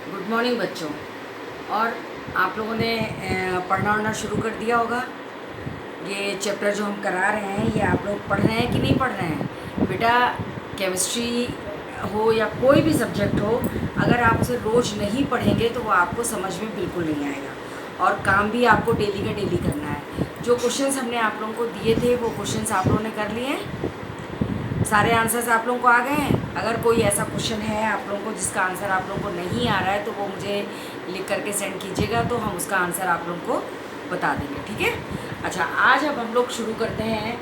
Good morning बच्चों। और आप लोगों ने पढ़ना शुरू कर दिया होगा। ये चैप्टर जो हम करा रहे हैं ये आप लोग पढ़ रहे हैं कि नहीं पढ़ रहे हैं बेटा। केमिस्ट्री हो या कोई भी सब्जेक्ट हो, अगर आप उसे रोज़ नहीं पढ़ेंगे तो वो आपको समझ में बिल्कुल नहीं आएगा और काम भी आपको डेली का डेली करना है। जो क्वेश्चंस हमने आप लोगों को दिए थे वो क्वेश्चंस आप लोगों ने कर लिए हैं। सारे आंसर्स आप लोगों को आ गए हैं। अगर कोई ऐसा क्वेश्चन है आप लोगों को जिसका आंसर आप लोगों को नहीं आ रहा है तो वो मुझे लिख करके सेंड कीजिएगा, तो हम उसका आंसर आप लोगों को बता देंगे, ठीक है। अच्छा, आज अब हम लोग शुरू करते हैं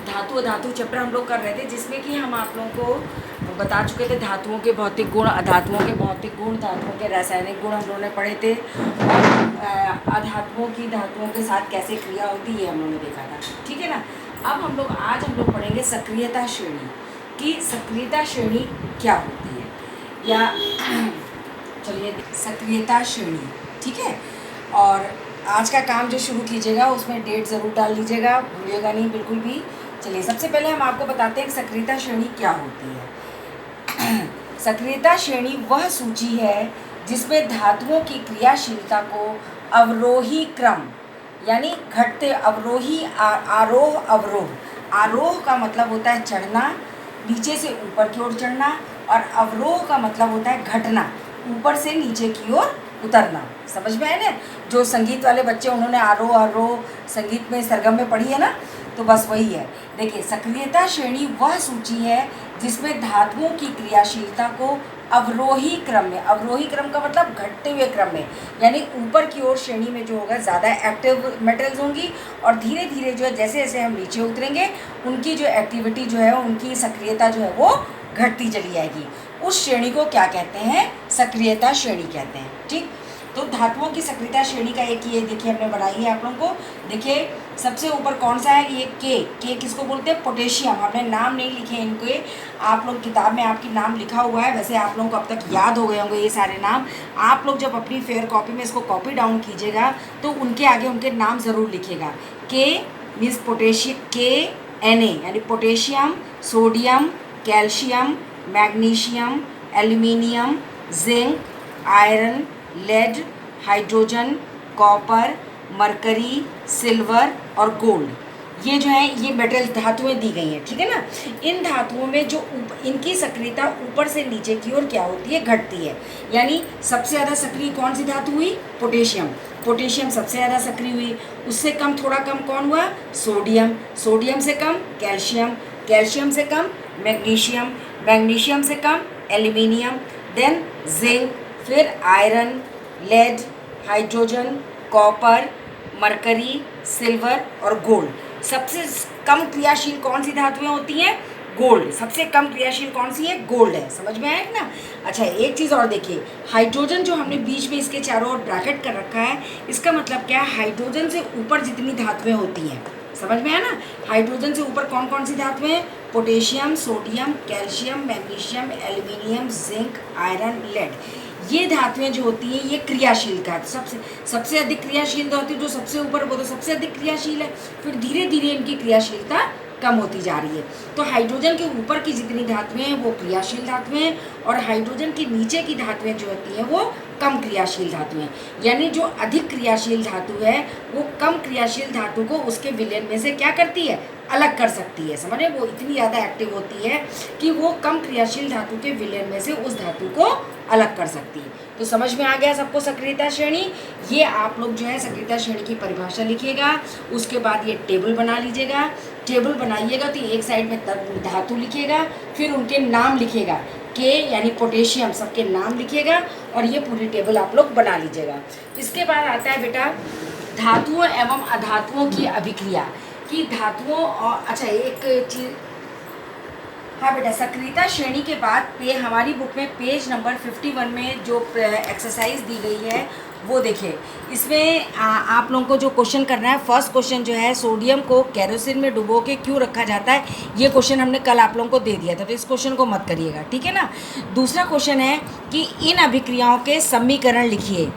धातु अधातु चैप्टर हम लोग कर रहे थे, जिसमें कि हम आप लोगों को बता चुके थे धातुओं के भौतिक गुण, अधातुओं के भौतिक गुण, धातुओं के रासायनिक गुण हम लोगों ने पढ़े थे, और अधातुओं की धातुओं के साथ कैसे क्रिया होती है हम लोगों ने देखा था, ठीक है ना। अब आज हम लोग पढ़ेंगे सक्रियता श्रेणी की सक्रियता श्रेणी क्या होती है, या चलिए सक्रियता श्रेणी, ठीक है। और आज का काम जो शुरू कीजिएगा उसमें डेट ज़रूर डाल लीजिएगा, भूलिएगा नहीं बिल्कुल भी। चलिए सबसे पहले हम आपको बताते हैं कि सक्रियता श्रेणी क्या होती है। सक्रियता श्रेणी वह सूची है जिसमें धातुओं की क्रियाशीलता को अवरोही क्रम, यानी घटते अवरोही, आरोह अवरोह। आरोह का मतलब होता है चढ़ना, नीचे से ऊपर की ओर चढ़ना, और अवरोह का मतलब होता है घटना, ऊपर से नीचे की ओर उतरना। समझ में आए ना। जो संगीत वाले बच्चे उन्होंने आरोह अवरोह संगीत में सरगम में पढ़ी है ना, तो बस वही है। देखिए, सक्रियता श्रेणी वह सूची है जिसमें धातुओं की क्रियाशीलता को अवरोही क्रम में, अवरोही क्रम का मतलब घटते हुए क्रम में, यानी ऊपर की ओर श्रेणी में जो होगा ज़्यादा एक्टिव मेटल्स होंगी, और धीरे धीरे जो है जैसे जैसे हम नीचे उतरेंगे उनकी जो एक्टिविटी जो है, उनकी सक्रियता जो है वो घटती चली जाएगी। उस श्रेणी को क्या कहते हैं? सक्रियता श्रेणी कहते हैं, ठीक। तो धातुओं की सक्रियता श्रेणी का एक ये देखिए हमने बनाई है आप लोगों को। देखिए सबसे ऊपर कौन सा है? ये के किसको बोलते हैं? पोटेशियम। हमने नाम नहीं लिखे इनके, आप लोग किताब में आपकी नाम लिखा हुआ है, वैसे आप लोगों को अब तक याद हो गए होंगे ये सारे नाम। आप लोग जब अपनी फेयर कॉपी में इसको कॉपी डाउन कीजिएगा तो उनके आगे उनके नाम ज़रूर लिखिएगा। के मीन्स पोटेशियम, Na यानी potassium, sodium, calcium, magnesium, aluminium, zinc, iron, lead, hydrogen, copper, mercury, silver और गोल्ड। ये जो है ये मेटल धातुएं दी गई हैं, ठीक है ना। इन धातुओं में जो इनकी सक्रियता ऊपर से नीचे की ओर क्या होती है? घटती है। यानी सबसे ज़्यादा सक्रिय कौन सी धातु हुई? पोटेशियम। पोटेशियम सबसे ज़्यादा सक्रिय हुई। उससे कम, थोड़ा कम कौन हुआ? सोडियम। सोडियम से कम कैल्शियम। कैल्शियम से कम मैग्नीशियम। मैग्नीशियम से कम एल्यूमिनियम। देन जिंक, फिर iron, lead, hydrogen, copper, mercury, silver और गोल्ड। सबसे कम क्रियाशील कौन सी धातुएं होती हैं? गोल्ड। सबसे कम क्रियाशील कौन सी है? गोल्ड है। समझ में आया ना। अच्छा, एक चीज़ और देखिए, हाइड्रोजन जो हमने बीच में इसके चारों ओर ब्रैकेट कर रखा है, इसका मतलब क्या है? हाइड्रोजन से ऊपर जितनी धातुएं होती हैं, समझ में आया ना। हाइड्रोजन से ऊपर कौन कौन सी धातुएं हैं? Potassium, sodium, calcium, magnesium, aluminium, zinc, iron, lead. ये धातुएं जो होती हैं ये क्रियाशील का सबसे अधिक क्रियाशील होती है। जो सबसे ऊपर वो तो सबसे अधिक क्रियाशील है, फिर धीरे धीरे इनकी क्रियाशीलता कम होती जा रही है। तो हाइड्रोजन के ऊपर की जितनी धातुएं हैं वो क्रियाशील धातुएं हैं, और हाइड्रोजन के नीचे की धातुएं जो होती हैं वो कम क्रियाशील धातु हैं। यानी जो अधिक क्रियाशील धातु है वो कम क्रियाशील धातु को उसके विलयन में से क्या करती है? अलग कर सकती है। समझे, वो इतनी ज़्यादा एक्टिव होती है कि वो कम क्रियाशील धातु के विलयन में से उस धातु को अलग कर सकती है। तो समझ में आ गया सबको सक्रियता श्रेणी। ये आप लोग जो है सक्रियता श्रेणी की परिभाषा लिखिएगा, उसके बाद ये टेबल बना लीजिएगा। टेबल बनाइएगा तो एक साइड में धातु लिखिएगा, फिर उनके नाम लिखिएगा। के यानी पोटेशियम, सबके नाम लिखिएगा, और ये पूरी टेबल आप लोग बना लीजिएगा। इसके बाद आता है बेटा धातुओं एवं अधातुओं की अभिक्रिया कि धातुओं और, अच्छा एक चीज़, हाँ बेटा, सक्रियता श्रेणी के बाद हमारी बुक में पेज नंबर 51 में जो एक्सरसाइज दी गई है वो देखिए। इसमें आप लोगों को जो क्वेश्चन करना है, फर्स्ट क्वेश्चन जो है, सोडियम को केरोसिन में डुबो के क्यों रखा जाता है, ये क्वेश्चन हमने कल आप लोगों को दे दिया था, तो इस क्वेश्चन को मत करिएगा, ठीक है ना। दूसरा क्वेश्चन है कि इन अभिक्रियाओं के समीकरण लिखिए।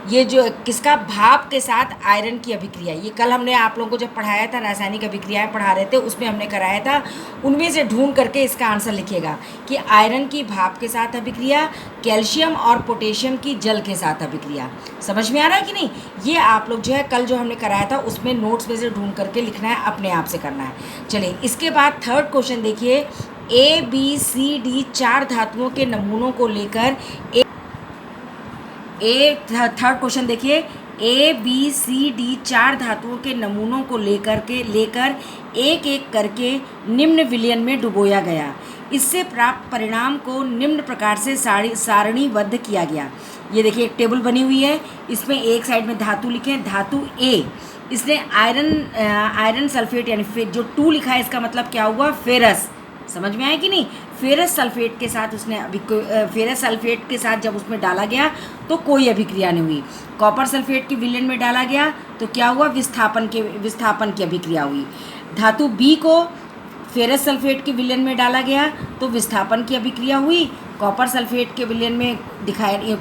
ये जो किसका, भाप के साथ आयरन की अभिक्रिया, ये कल हमने आप लोगों को जब पढ़ाया था, रासायनिक अभिक्रियाएं पढ़ा रहे थे, उसमें हमने कराया था। उनमें से ढूंढ करके इसका आंसर लिखिएगा कि आयरन की भाप के साथ अभिक्रिया, कैल्शियम और पोटेशियम की जल के साथ अभिक्रिया। समझ में आ रहा है कि नहीं? ये आप लोग जो है कल जो हमने कराया था उसमें नोट्स में से ढूंढ करके लिखना है, अपने आप से करना है। चलिए इसके बाद थर्ड क्वेश्चन देखिए, ABCD 4 धातुओं के नमूनों को लेकर थर्ड क्वेश्चन देखिए, ABCD 4 धातुओं के नमूनों को लेकर एक एक करके निम्न विलयन में डुबोया गया। इससे प्राप्त परिणाम को निम्न प्रकार से सारणीबद्ध किया गया। ये देखिए एक टेबल बनी हुई है, इसमें एक साइड में धातु लिखे, धातु A, इसने आयरन सल्फेट यानी जो 2 लिखा है, इसका मतलब क्या हुआ, फेरस। समझ में आया कि नहीं? फेरस सल्फेट के साथ उसने फेरस सल्फेट के साथ जब उसमें डाला गया तो कोई अभिक्रिया नहीं हुई। कॉपर सल्फेट के विलयन में डाला गया तो क्या हुआ, विस्थापन की अभिक्रिया हुई। धातु बी को फेरस सल्फेट के विलयन में डाला गया तो विस्थापन की अभिक्रिया हुई। कॉपर सल्फेट के विलयन में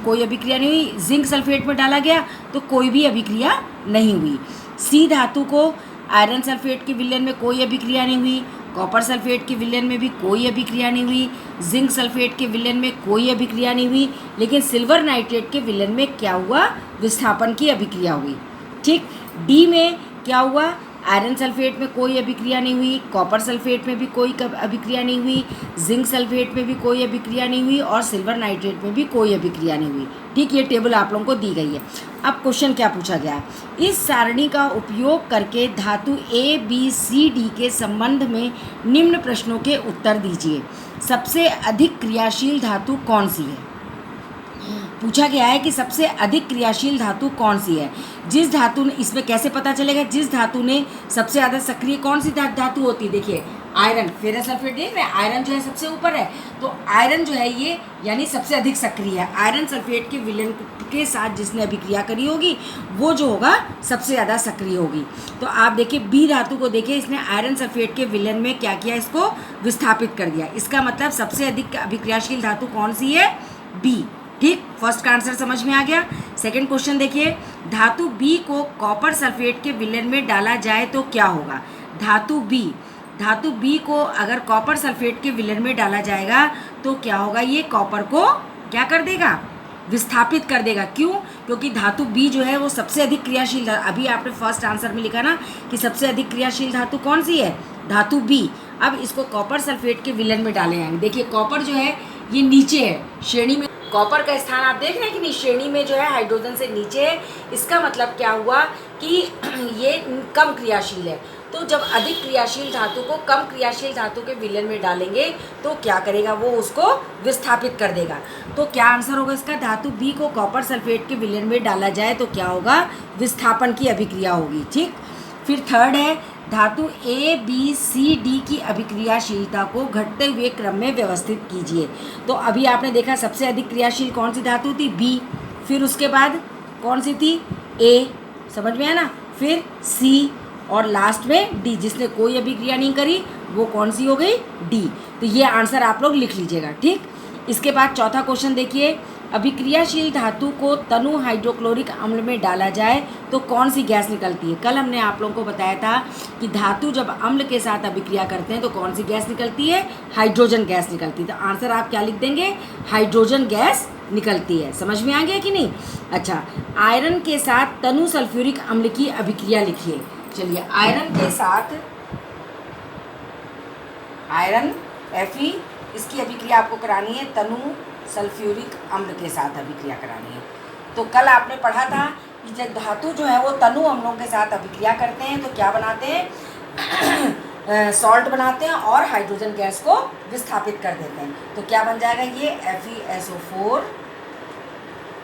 कोई अभिक्रिया नहीं हुई। जिंक सल्फेट में डाला गया तो कोई भी अभिक्रिया नहीं हुई। सी धातु को आयरन सल्फेट के विलयन में कोई अभिक्रिया नहीं हुई। कॉपर सल्फेट के विलयन में भी कोई अभिक्रिया नहीं हुई। जिंक सल्फेट के विलयन में कोई अभिक्रिया नहीं हुई। लेकिन सिल्वर नाइट्रेट के विलयन में क्या हुआ, विस्थापन की अभिक्रिया हुई। ठीक, डी में क्या हुआ, आयरन सल्फेट में कोई अभिक्रिया नहीं हुई, कॉपर सल्फेट में भी कोई अभिक्रिया नहीं हुई, जिंक सल्फेट में भी कोई अभिक्रिया नहीं हुई और सिल्वर नाइट्रेट में भी कोई अभिक्रिया नहीं हुई। ठीक, ये टेबल आप लोगों को दी गई है। अब क्वेश्चन क्या पूछा गया है, इस सारणी का उपयोग करके धातु ABCD के संबंध में निम्न प्रश्नों के उत्तर दीजिए। सबसे अधिक क्रियाशील धातु कौन सी है? पूछा गया है कि सबसे अधिक क्रियाशील धातु कौन सी है। जिस धातु ने, इसमें कैसे पता चलेगा, जिस धातु ने सबसे ज़्यादा सक्रिय कौन सी धातु होती है, देखिए आयरन, फेरस सल्फेट देख रहे हैं, आयरन जो है सबसे ऊपर है, तो आयरन जो है ये यानी सबसे अधिक सक्रिय है। आयरन सल्फेट के विलयन के साथ जिसने अभिक्रिया करी होगी वो जो होगा सबसे ज़्यादा सक्रिय होगी। तो आप देखिए बी धातु को देखिए, इसने आयरन सल्फेट के विलयन में क्या किया, इसको विस्थापित कर दिया। इसका मतलब सबसे अधिक अभिक्रियाशील धातु कौन सी है, बी। ठीक, फर्स्ट का आंसर समझ में आ गया। सेकंड क्वेश्चन देखिए, धातु बी को कॉपर सल्फेट के विलयन में डाला जाए तो क्या होगा। धातु बी को अगर कॉपर सल्फेट के विलयन में डाला जाएगा तो क्या होगा, ये कॉपर को क्या कर देगा, विस्थापित कर देगा। क्यों? क्योंकि धातु बी जो है वो सबसे अधिक क्रियाशील, अभी आपने फर्स्ट आंसर में लिखा ना कि सबसे अधिक क्रियाशील धातु कौन सी है, धातु बी। अब इसको कॉपर सल्फेट के विलयन में डाले जाएंगे। देखिए कॉपर जो है ये नीचे है श्रेणी में, कॉपर का स्थान आप देख रहे हैं कि नहीं, श्रेणी में जो है हाइड्रोजन से नीचे है। इसका मतलब क्या हुआ कि ये कम क्रियाशील है। तो जब अधिक क्रियाशील धातु को कम क्रियाशील धातु के विलयन में डालेंगे तो क्या करेगा, वो उसको विस्थापित कर देगा। तो क्या आंसर होगा इसका, धातु बी को कॉपर सल्फेट के विलयन में डाला जाए तो क्या होगा, विस्थापन की अभिक्रिया होगी। ठीक, फिर थर्ड है, धातु ABCD की अभिक्रियाशीलता को घटते हुए क्रम में व्यवस्थित कीजिए। तो अभी आपने देखा सबसे अधिक क्रियाशील कौन सी धातु थी, B, फिर उसके बाद कौन सी थी, A, समझ में आया ना, फिर C और लास्ट में D, जिसने कोई अभिक्रिया नहीं करी वो कौन सी हो गई, D। तो ये आंसर आप लोग लिख लीजिएगा। ठीक, इसके बाद चौथा क्वेश्चन देखिए, अभिक्रियाशील धातु को तनु हाइड्रोक्लोरिक अम्ल में डाला जाए तो कौन सी गैस निकलती है। कल हमने आप लोगों को बताया था कि धातु जब अम्ल के साथ अभिक्रिया करते हैं तो कौन सी गैस निकलती है, हाइड्रोजन गैस निकलती है। तो आंसर आप क्या लिख देंगे, हाइड्रोजन गैस निकलती है। समझ में आ गया कि नहीं? अच्छा, आयरन के साथ तनु सल्फ्यूरिक अम्ल की अभिक्रिया लिखिए। चलिए, आयरन के साथ आयरन Fe, इसकी अभिक्रिया आपको करानी है, तनु सल्फ्यूरिक अम्ल के साथ अभिक्रिया करानी है। तो कल आपने पढ़ा था कि जब धातु जो है वो तनु अम्लों के साथ अभिक्रिया करते हैं तो क्या बनाते हैं, सॉल्ट बनाते हैं और हाइड्रोजन गैस को विस्थापित कर देते हैं। तो क्या बन जाएगा, ये FeSO4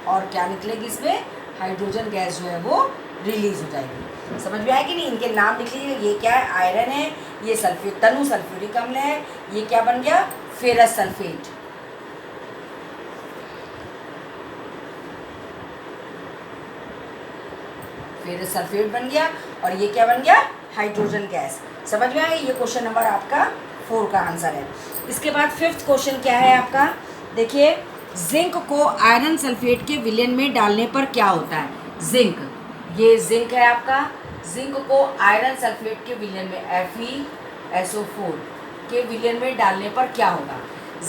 और क्या निकलेगी इसमें, हाइड्रोजन गैस जो है वो रिलीज हो जाएगी। समझ में आया कि नहीं? इनके नाम लिख लीजिए, ये क्या है, आयरन है, ये तनु सल्फ्यूरिक अम्ल है, ये क्या बन गया, फेरस सल्फेट। फेरस सल्फेट बन गया और ये क्या बन गया, हाइड्रोजन गैस। समझ में आया? ये क्वेश्चन नंबर आपका 4 का आंसर है। इसके बाद फिफ्थ क्वेश्चन क्या है आपका, देखिए जिंक को आयरन सल्फेट के विलयन में डालने पर क्या होता है? जिंक, ये जिंक है आपका, जिंक को आयरन सल्फेट के विलयन में FeSO4 के विलयन में डालने पर क्या होगा?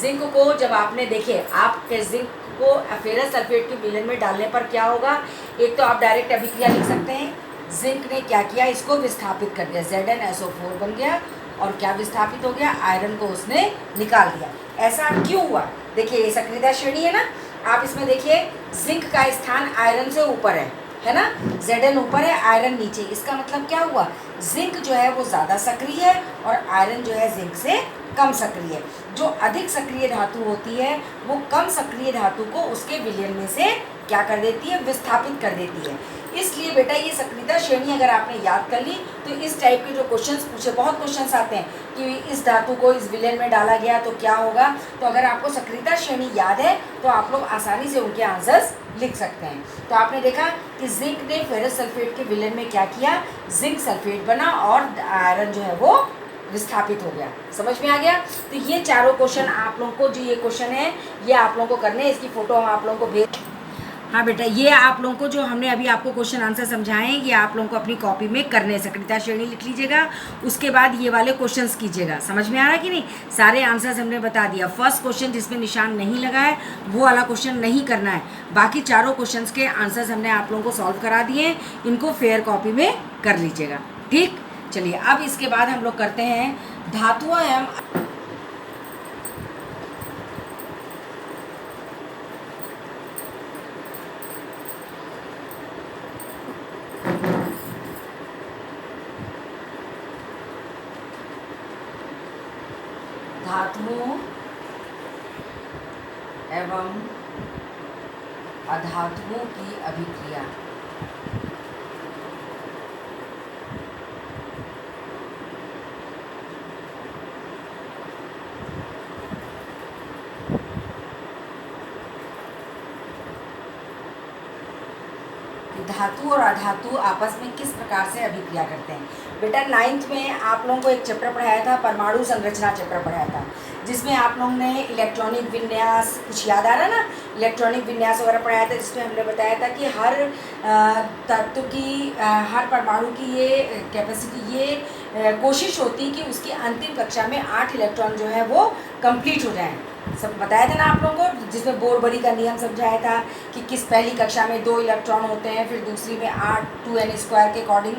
जिंक को जब आपने देखे, आप जिंक को फेरस सल्फेट के विलयन में डालने पर क्या होगा? एक तो आप डायरेक्ट अभिक्रिया लिख सकते हैं, जिंक ने क्या किया, इसको विस्थापित कर दिया, ZnSO4 बन गया, और क्या विस्थापित हो गया? आयरन को उसने निकाल दिया। ऐसा क्यों हुआ? देखिए ये सक्रियता श्रेणी है ना, आप इसमें देखिए जिंक का स्थान आयरन से ऊपर है ना, Zn ऊपर है, आयरन नीचे, इसका मतलब क्या हुआ? जिंक जो है वो ज़्यादा सक्रिय है और आयरन जो है जिंक से कम सक्रिय है। जो अधिक सक्रिय धातु होती है वो कम सक्रिय धातु को उसके विलयन में से क्या कर देती है? विस्थापित कर देती है। इसलिए बेटा ये सक्रियता श्रेणी अगर आपने याद कर ली तो इस टाइप के जो क्वेश्चंस पूछे, बहुत क्वेश्चंस आते हैं कि इस धातु को इस विलयन में डाला गया तो क्या होगा। तो अगर आपको सक्रियता श्रेणी याद है तो आप लोग आसानी से उनके आंसर्स लिख सकते हैं। तो आपने देखा कि जिंक ने फेरस सल्फेट के विलयन में क्या किया? जिंक सल्फेट बना और आयरन जो है वो विस्थापित हो गया। समझ में आ गया? तो ये चारों क्वेश्चन आप लोगों को, जो ये क्वेश्चन है ये आप लोगों को करने हैं, इसकी फ़ोटो हम आप लोगों को भेज। हाँ बेटा, ये आप लोगों को जो हमने अभी आपको क्वेश्चन आंसर समझाए हैं ये आप लोगों को अपनी कॉपी में करने हैं। सक्रियता श्रेणी लिख लीजिएगा, उसके बाद ये वाले क्वेश्चंस कीजिएगा। समझ में आ रहा है कि नहीं? सारे आंसर्स हमने बता दिया। फर्स्ट क्वेश्चन जिसमें निशान नहीं लगा है वो वाला क्वेश्चन नहीं करना है, बाकी चारों क्वेश्चंस के आंसर्स हमने आप लोगों को सॉल्व करा दिए, इनको फेयर कॉपी में कर लीजिएगा। ठीक, चलिए अब इसके बाद हम लोग करते हैं धातुओं एवं धातुओं एवं अधातुओं की अभिक्रिया। धातु और अधातु आपस में किस प्रकार से अभिक्रिया करते हैं। बेटा 9th में आप लोगों को एक चैप्टर पढ़ाया था, परमाणु संरचना चैप्टर पढ़ाया था, जिसमें आप लोगों ने इलेक्ट्रॉनिक विन्यास, कुछ याद आ रहा ना, इलेक्ट्रॉनिक विन्यास वगैरह पढ़ाया था, जिसमें हमने बताया था कि हर तत्व की, हर परमाणु की ये कैपेसिटी, ये कोशिश होती कि उसकी अंतिम कक्षा में 8 इलेक्ट्रॉन जो है वो कंप्लीट हो जाएं। सब बताया था ना आप लोगों को, जिसमें बोरबरी का नियम समझाया था कि किस पहली कक्षा में 2 इलेक्ट्रॉन होते हैं, फिर दूसरी में 8, 2n² के अकॉर्डिंग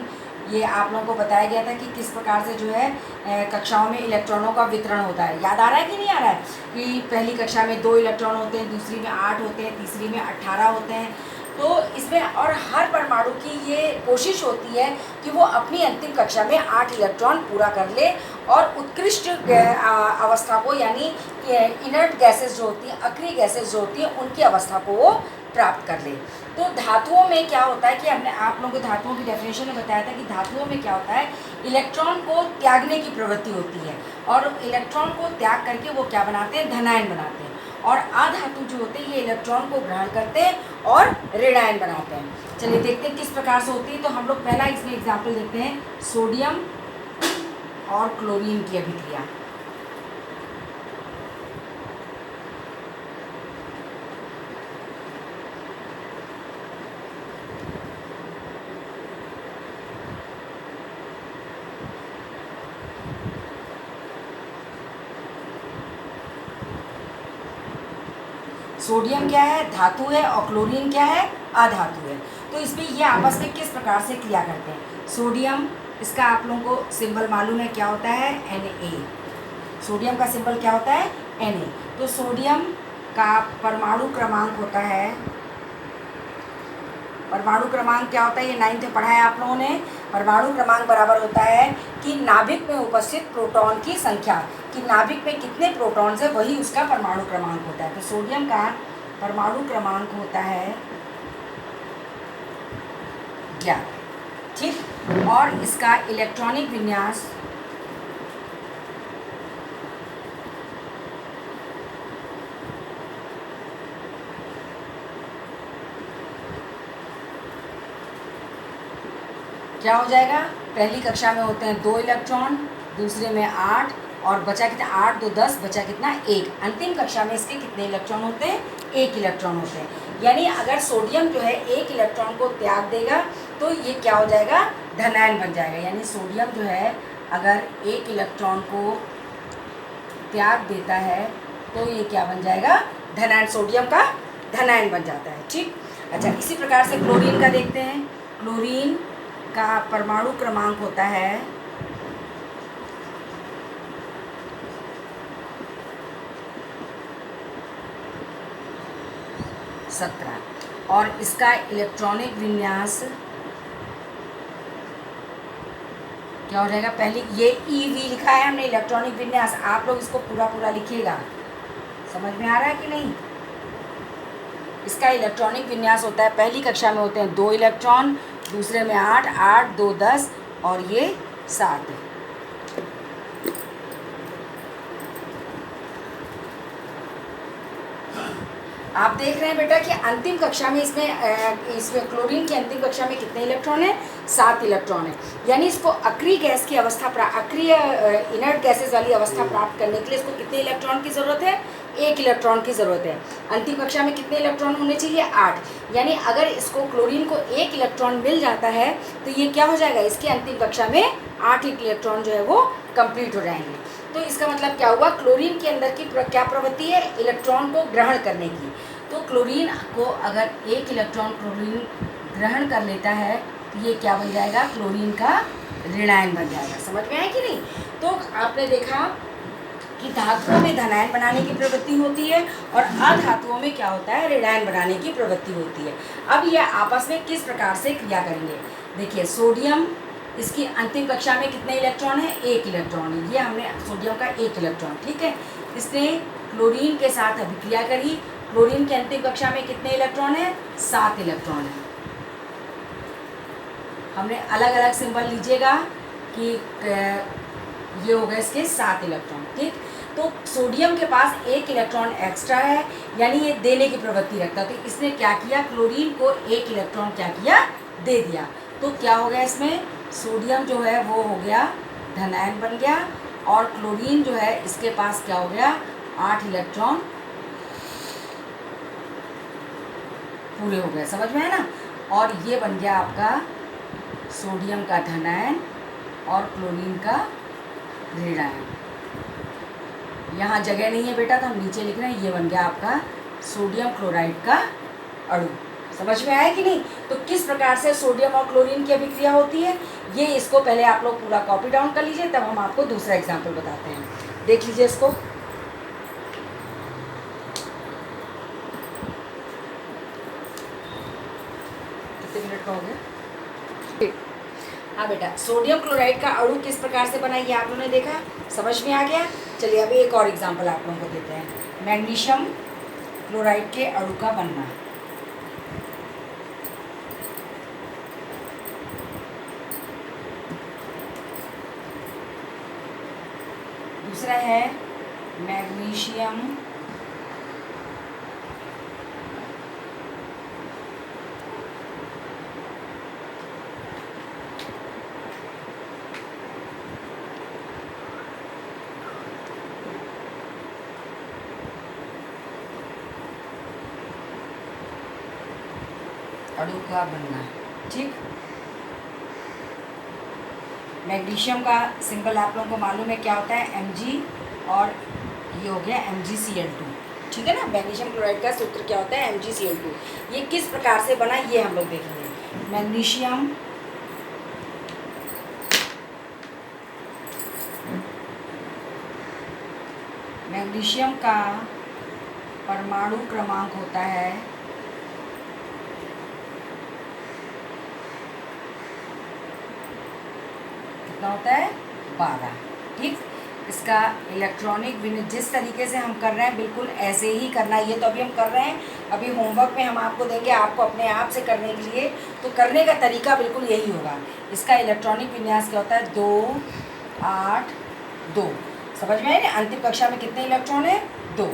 ये आप लोगों को बताया गया था कि किस प्रकार से जो है कक्षाओं में इलेक्ट्रॉनों का वितरण होता है। याद आ रहा है कि नहीं आ रहा है? कि पहली कक्षा में 2 इलेक्ट्रॉन होते हैं, दूसरी में 8 होते हैं, तीसरी में 18 होते हैं। तो इसमें और हर परमाणु की ये कोशिश होती है कि वो अपनी अंतिम कक्षा में 8 इलेक्ट्रॉन पूरा कर ले और उत्कृष्ट अवस्था को, यानी इनर्ट गैसेस जो होती हैं, अक्रिय गैसेस जो होती हैं, उनकी अवस्था को वो प्राप्त कर ले। तो धातुओं में क्या होता है कि हमने आप लोगों को धातुओं की डेफिनेशन में बताया था कि धातुओं में क्या होता है, इलेक्ट्रॉन को त्यागने की प्रवृत्ति होती है और इलेक्ट्रॉन को त्याग करके वो क्या बनाते हैं? धनायन बनाते हैं। और अधातु जो होते हैं ये इलेक्ट्रॉन को ग्रहण करते हैं और ऋणायन बनाते हैं। चलिए देखते हैं किस प्रकार से होती है। तो हम लोग पहला इसमें एग्जाम्पल देखते हैं, सोडियम और क्लोरीन की अभिक्रिया। सोडियम क्या है? धातु है, और क्लोरीन क्या है? अधातु है। तो इसमें ये आपस में किस प्रकार से क्रिया करते हैं। सोडियम, इसका आप लोगों को सिंबल मालूम है क्या होता है? Na। सोडियम का सिंबल क्या होता है? Na। तो सोडियम का परमाणु क्रमांक होता है, परमाणु क्रमांक क्या होता है? ये 9th में पढ़ा है आप लोगों ने। परमाणु क्रमांक बराबर होता है कि नाभिक में उपस्थित प्रोटॉन की संख्या, कि नाभिक में कितने प्रोटॉन्स है वही उसका परमाणु क्रमांक होता है। तो सोडियम का परमाणु क्रमांक होता है 11। ठीक, और इसका इलेक्ट्रॉनिक विन्यास क्या हो जाएगा? पहली कक्षा में होते हैं 2 इलेक्ट्रॉन, दूसरे में 8, और बचा कितना? 8 2 10, बचा कितना? 1। अंतिम कक्षा में इसके कितने इलेक्ट्रॉन होते हैं? एक इलेक्ट्रॉन होते हैं। यानी अगर सोडियम जो है एक इलेक्ट्रॉन को त्याग देगा तो ये क्या हो जाएगा, धनायन बन जाएगा। यानी सोडियम जो है अगर एक इलेक्ट्रॉन को त्याग देता है तो ये क्या बन जाएगा, धनायन, सोडियम का धनायन बन जाता है। ठीक, अच्छा इसी प्रकार से क्लोरीन का देखते हैं। क्लोरीन का परमाणु क्रमांक होता है 17 और इसका इलेक्ट्रॉनिक विन्यास क्या हो जाएगा, पहले ये EV लिखा है हमने इलेक्ट्रॉनिक विन्यास, आप लोग इसको पूरा पूरा लिखिएगा, समझ में आ रहा है कि नहीं। इसका इलेक्ट्रॉनिक विन्यास होता है, पहली कक्षा में होते हैं 2 इलेक्ट्रॉन, दूसरे में 8, 8, 2, 10 और ये 7 है। आप देख रहे हैं बेटा कि अंतिम कक्षा में इसमें क्लोरीन की अंतिम कक्षा में कितने इलेक्ट्रॉन हैं, 7 इलेक्ट्रॉन है। यानी इसको अक्रिय गैस की अवस्था, अक्रिय इनर्ट गैसेस वाली अवस्था प्राप्त करने के लिए इसको कितने इलेक्ट्रॉन की ज़रूरत है, 1 इलेक्ट्रॉन की ज़रूरत है। अंतिम कक्षा में कितने इलेक्ट्रॉन होने चाहिए, 8। यानी अगर इसको क्लोरीन को 1 इलेक्ट्रॉन मिल जाता है तो ये क्या हो जाएगा, इसकी अंतिम कक्षा में 8 इलेक्ट्रॉन जो है वो कंप्लीट हो जाएंगे। तो इसका मतलब क्या हुआ, क्लोरीन के अंदर की क्या प्रवृत्ति है, इलेक्ट्रॉन को ग्रहण करने की। तो क्लोरीन को अगर 1 इलेक्ट्रॉन क्लोरीन ग्रहण कर लेता है तो ये क्या बन जाएगा, क्लोरीन का ऋणायन बन जाएगा। समझ में आया कि नहीं। तो आपने देखा कि धातुओं में धनायन बनाने की प्रवृत्ति होती है और अधातुओं में क्या होता है, ऋणायन बनाने की प्रवृत्ति होती है। अब ये आपस में किस प्रकार से क्रिया करेंगे, देखिए सोडियम, इसकी अंतिम कक्षा में कितने इलेक्ट्रॉन है, 1 इलेक्ट्रॉन है। ये हमने सोडियम का 1 इलेक्ट्रॉन, ठीक है। इसने क्लोरीन के साथ अभिक्रिया करी, क्लोरीन की अंतिम कक्षा में कितने इलेक्ट्रॉन है, 7 इलेक्ट्रॉन है। हमने अलग अलग सिंबल लीजिएगा कि ये हो गए इसके 7 इलेक्ट्रॉन, ठीक। तो सोडियम के पास 1 इलेक्ट्रॉन एक्स्ट्रा है, यानी ये देने की प्रवृत्ति रखता है। तो इसने क्या किया, क्लोरीन को 1 इलेक्ट्रॉन क्या किया, दे दिया। तो क्या हो गया, इसमें सोडियम जो है वो हो गया धनायन बन गया और क्लोरीन जो है इसके पास क्या हो गया, 8 इलेक्ट्रॉन पूरे हो गए। समझ में है ना। और ये बन गया आपका सोडियम का धनायन और क्लोरीन का ऋणायन। यहाँ जगह नहीं है बेटा तो हम नीचे लिख रहे हैं, ये बन गया आपका सोडियम क्लोराइड का अणु। समझ में आया कि नहीं। तो किस प्रकार से सोडियम और क्लोरीन की अभिक्रिया होती है, ये इसको पहले आप लोग पूरा कॉपी डाउन कर लीजिए, तब हम आपको दूसरा एग्जाम्पल बताते हैं। देख लीजिए इसको। कितने मिनट का हो गया। हाँ बेटा, सोडियम क्लोराइड का अणु किस प्रकार से बना, ये आप लोगों ने देखा, समझ में आ गया। चलिए अभी एक और एग्जाम्पल आप लोगों को देते हैं। मैग्नीशियम क्लोराइड के अणु का बनना। दूसरा है मैग्नीशियम अणु का बनना, ठीक। मैग्नीशियम का सिंबल आप लोगों को मालूम है क्या होता है, Mg, और ये हो गया MgCl2, ठीक है ना। मैग्नीशियम क्लोराइड का सूत्र क्या होता है, MgCl2। ये किस प्रकार से बना ये हम लोग देखेंगे। मैग्नीशियम का परमाणु क्रमांक होता है कितना होता है, 12, ठीक। इसका इलेक्ट्रॉनिक विन्यास जिस तरीके से हम कर रहे हैं बिल्कुल ऐसे ही करना है। ये तो अभी हम कर रहे हैं, अभी होमवर्क में हम आपको देंगे, आपको अपने आप से करने के लिए। तो करने का तरीका बिल्कुल यही होगा। इसका इलेक्ट्रॉनिक विन्यास क्या होता है, 2, 8, 2। समझ में आए ना। अंतिम कक्षा में कितने इलेक्ट्रॉन है, 2।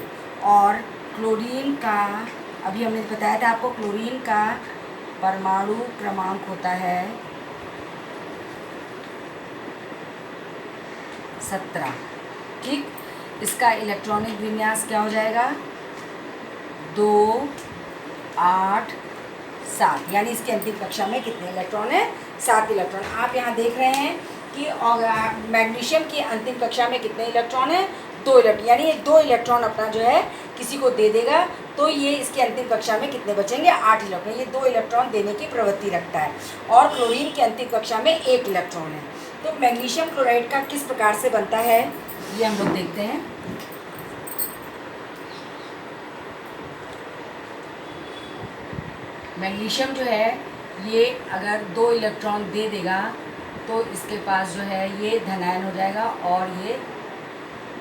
और क्लोरीन का, अभी हमने बताया था आपको, क्लोरीन का परमाणु क्रमांक होता है 17, ठीक। इसका इलेक्ट्रॉनिक विन्यास क्या हो जाएगा, 2, 8, 7, यानी इसकी अंतिम कक्षा में कितने इलेक्ट्रॉन है? 7 इलेक्ट्रॉन। आप यहाँ देख रहे हैं कि मैग्नीशियम की अंतिम कक्षा में कितने इलेक्ट्रॉन है? 2 इलेक्ट्रॉन, यानी ये 2 इलेक्ट्रॉन अपना जो है किसी को दे देगा, तो ये इसकी अंतिम कक्षा में कितने बचेंगे? 8 इलेक्ट्रॉन। ये 2 इलेक्ट्रॉन देने की प्रवृत्ति रखता है। और क्लोरीन की अंतिम कक्षा में 1 इलेक्ट्रॉन है। तो मैग्नीशियम क्लोराइड का किस प्रकार से बनता है, ये हम लोग देखते हैं। मैग्नीशियम जो है ये अगर 2 इलेक्ट्रॉन दे देगा तो इसके पास जो है ये धनायन हो जाएगा, और ये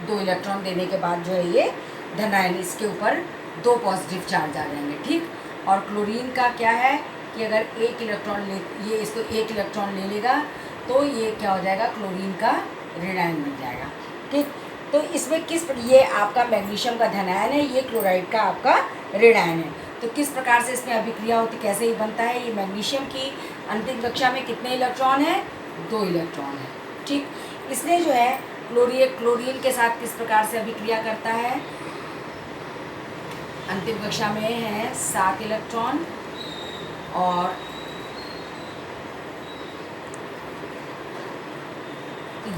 2 इलेक्ट्रॉन देने के बाद जो है ये धनायन, इसके ऊपर 2 पॉजिटिव चार्ज आ जाएंगे। ठीक। और क्लोरीन का क्या है कि अगर 1 इलेक्ट्रॉन ये इसको 1 इलेक्ट्रॉन ले लेगा तो ये क्या हो जाएगा? क्लोरीन का ऋणायन बन जाएगा। ठीक। तो इसमें ये आपका मैग्नीशियम का धनायन है, ये क्लोराइड का आपका ऋणायन है। तो किस प्रकार से इसमें अभिक्रिया होती, कैसे ही बनता है? ये मैग्नीशियम की अंतिम कक्षा में कितने इलेक्ट्रॉन है? 2 इलेक्ट्रॉन है। ठीक। इसने जो है क्लोरीन के साथ किस प्रकार से अभिक्रिया करता है? अंतिम कक्षा में है 7 इलेक्ट्रॉन, और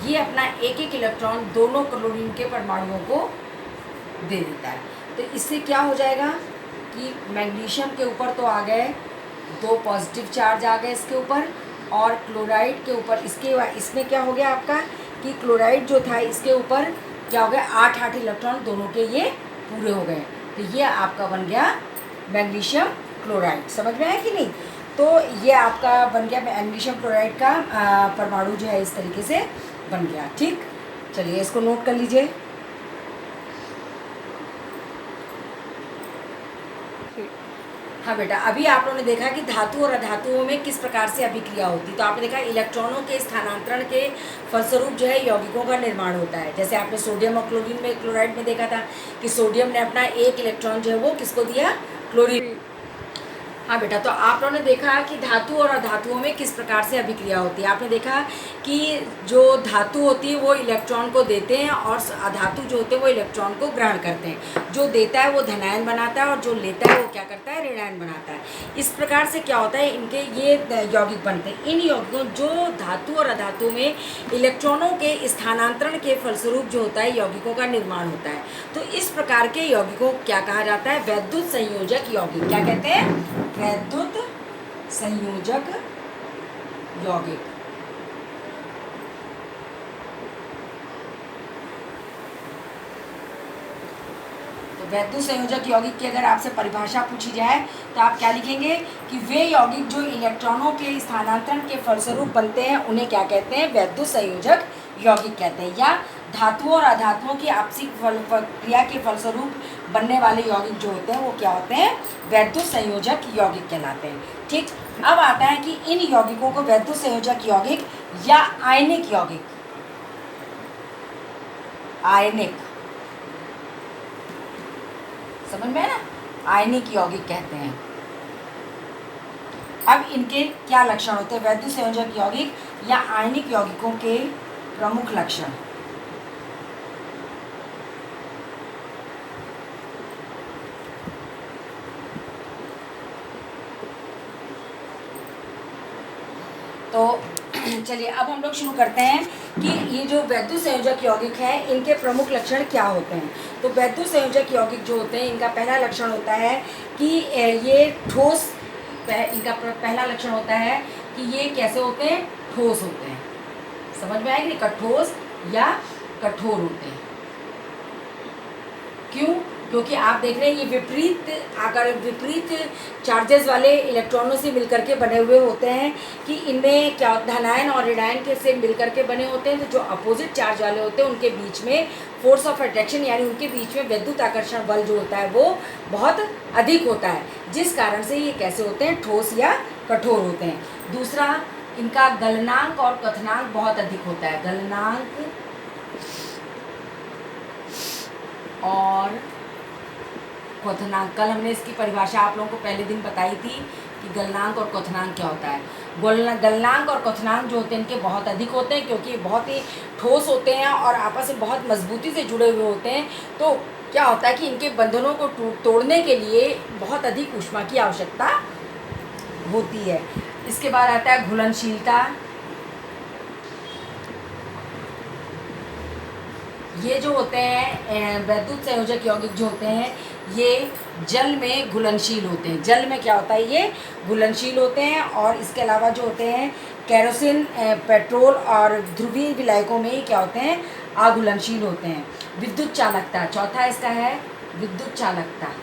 ये अपना एक इलेक्ट्रॉन दोनों क्लोरीन के परमाणुओं को दे देता है। तो इससे क्या हो जाएगा कि मैग्नीशियम के ऊपर तो आ गए 2 पॉजिटिव चार्ज आ गए इसके ऊपर, और क्लोराइड के ऊपर इसमें क्या हो गया आपका कि क्लोराइड जो था इसके ऊपर क्या हो गया? 8 इलेक्ट्रॉन दोनों के ये पूरे हो गए। तो ये आपका बन गया मैग्नीशियम क्लोराइड। समझ में आया कि नहीं? तो ये आपका बन गया मैग्नीशियम क्लोराइड का परमाणु जो है इस तरीके से बन गया। ठीक। चलिए इसको नोट कर लीजिए। हाँ बेटा, अभी आप लोगों ने देखा कि धातु और अधातुओं में किस प्रकार से अभिक्रिया होती है। तो आपने देखा इलेक्ट्रॉनों के स्थानांतरण के फलस्वरूप जो है यौगिकों का निर्माण होता है। जैसे आपने सोडियम और क्लोराइड में देखा था कि सोडियम ने अपना 1 इलेक्ट्रॉन जो है वो किसको दिया? क्लोरीन। हाँ बेटा, तो आप लोगों ने देखा कि धातु और अधातुओं में किस प्रकार से अभिक्रिया होती है। आपने देखा कि जो धातु होती है वो इलेक्ट्रॉन को देते हैं, और अधातु जो होते हैं वो इलेक्ट्रॉन को ग्रहण करते हैं। जो देता है वो धनायन बनाता है, और जो लेता है वो क्या करता है? ऋणायन बनाता है। इस प्रकार से क्या होता है, इनके ये यौगिक बनते हैं। इन यौगिकों जो धातु और अधातु में इलेक्ट्रॉनों के स्थानांतरण के फलस्वरूप जो होता है यौगिकों का निर्माण होता है। तो इस प्रकार के यौगिकों को क्या कहा जाता है? वैद्युत संयोजक यौगिक। क्या कहते हैं? वैद्युत संयोजक यौगिक। तो वैद्युत संयोजक यौगिक की अगर आपसे परिभाषा पूछी जाए तो आप क्या लिखेंगे कि वे यौगिक जो इलेक्ट्रॉनों के स्थानांतरण के फलस्वरूप बनते हैं उन्हें क्या कहते हैं? वैद्युत संयोजक यौगिक कहते हैं। या धातुओं और अधातुओं की आपसी क्रिया के फलस्वरूप बनने वाले यौगिक जो होते हैं वो क्या होते हैं? वैद्युत संयोजक यौगिक कहलाते हैं। ठीक। अब आता है कि इन यौगिकों को वैद्युत संयोजक यौगिक या आयनिक यौगिक, आयनिक, समझ में है ना? आयनिक यौगिक कहते हैं। अब इनके क्या लक्षण होते हैं? वैद्युत संयोजक यौगिक या आयनिक यौगिकों के प्रमुख लक्षण। तो चलिए अब हम लोग शुरू करते हैं कि ये जो वैद्युत संयोजक यौगिक है इनके प्रमुख लक्षण क्या होते हैं। तो वैद्युत संयोजक यौगिक जो होते हैं इनका पहला लक्षण होता है कि ये ठोस, इनका पहला लक्षण होता है कि ये कैसे होते हैं? ठोस होते हैं। समझ में आएगी? ठोस या कठोर होते हैं। क्यों? क्योंकि आप देख रहे हैं ये विपरीत चार्जेस वाले इलेक्ट्रॉनों से मिलकर के बने हुए होते हैं कि इनमें क्या धनायन और ऋणायन के से मिलकर के बने होते हैं। तो जो अपोजिट चार्ज वाले होते हैं उनके बीच में फोर्स ऑफ अट्रैक्शन यानी उनके बीच में विद्युत आकर्षण बल जो होता है वो बहुत अधिक होता है, जिस कारण से ये कैसे होते हैं? ठोस या कठोर होते हैं। दूसरा, इनका गलनांक और क्वथनांक बहुत अधिक होता है। गलनांक और क्वथनांक, कल हमने इसकी परिभाषा आप लोगों को पहले दिन बताई थी कि गलनांक और क्वथनांक क्या होता है। गलनांक और क्वथनांक जो होते हैं इनके बहुत अधिक होते हैं क्योंकि बहुत ही ठोस होते हैं और आपस में बहुत मजबूती से जुड़े हुए होते हैं। तो क्या होता है कि इनके बंधनों को तोड़ने के लिए बहुत अधिक ऊष्मा की आवश्यकता होती है। इसके बाद आता है घुलनशीलता। ये जो होते हैं वैद्युत संयोजक यौगिक जो होते हैं ये जल में घुलनशील होते हैं। जल में क्या होता है, ये घुलनशील होते हैं। और इसके अलावा जो होते हैं केरोसिन, पेट्रोल और ध्रुवीय विलायकों में ये क्या होते हैं, अघुलनशील होते हैं। विद्युत चालकता, चौथा इसका है विद्युत चालकता।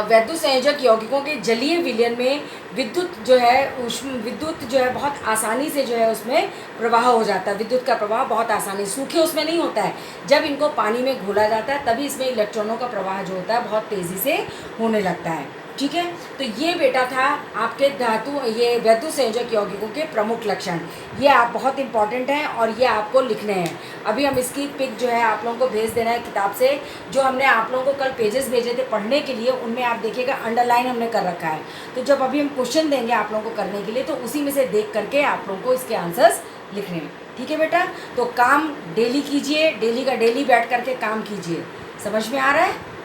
वैद्युत संयोजक यौगिकों के जलीय विलयन में विद्युत जो है विद्युत जो है बहुत आसानी से जो है उसमें प्रवाह हो जाता है। विद्युत का प्रवाह बहुत आसानी, सूखे उसमें नहीं होता है। जब इनको पानी में घोला जाता है तभी इसमें इलेक्ट्रॉनों का प्रवाह जो होता है बहुत तेज़ी से होने लगता है। ठीक है, तो ये बेटा था आपके धातु, ये वैद्युत संयोजक यौगिकों के प्रमुख लक्षण। ये आप बहुत इंपॉर्टेंट हैं और ये आपको लिखने हैं। अभी हम इसकी पिक जो है आप लोगों को भेज देना है किताब से। जो हमने आप लोगों को कल पेजेस भेजे थे पढ़ने के लिए, उनमें आप देखिएगा अंडरलाइन हमने कर रखा है। तो जब अभी हम क्वेश्चन देंगे आप लोगों को करने के लिए, तो उसी में से देख करके आप लोगों को इसके आंसर्स लिखने हैं। ठीक है बेटा, तो काम डेली कीजिए, डेली का डेली बैठ करके काम कीजिए। समझ में आ रहा है?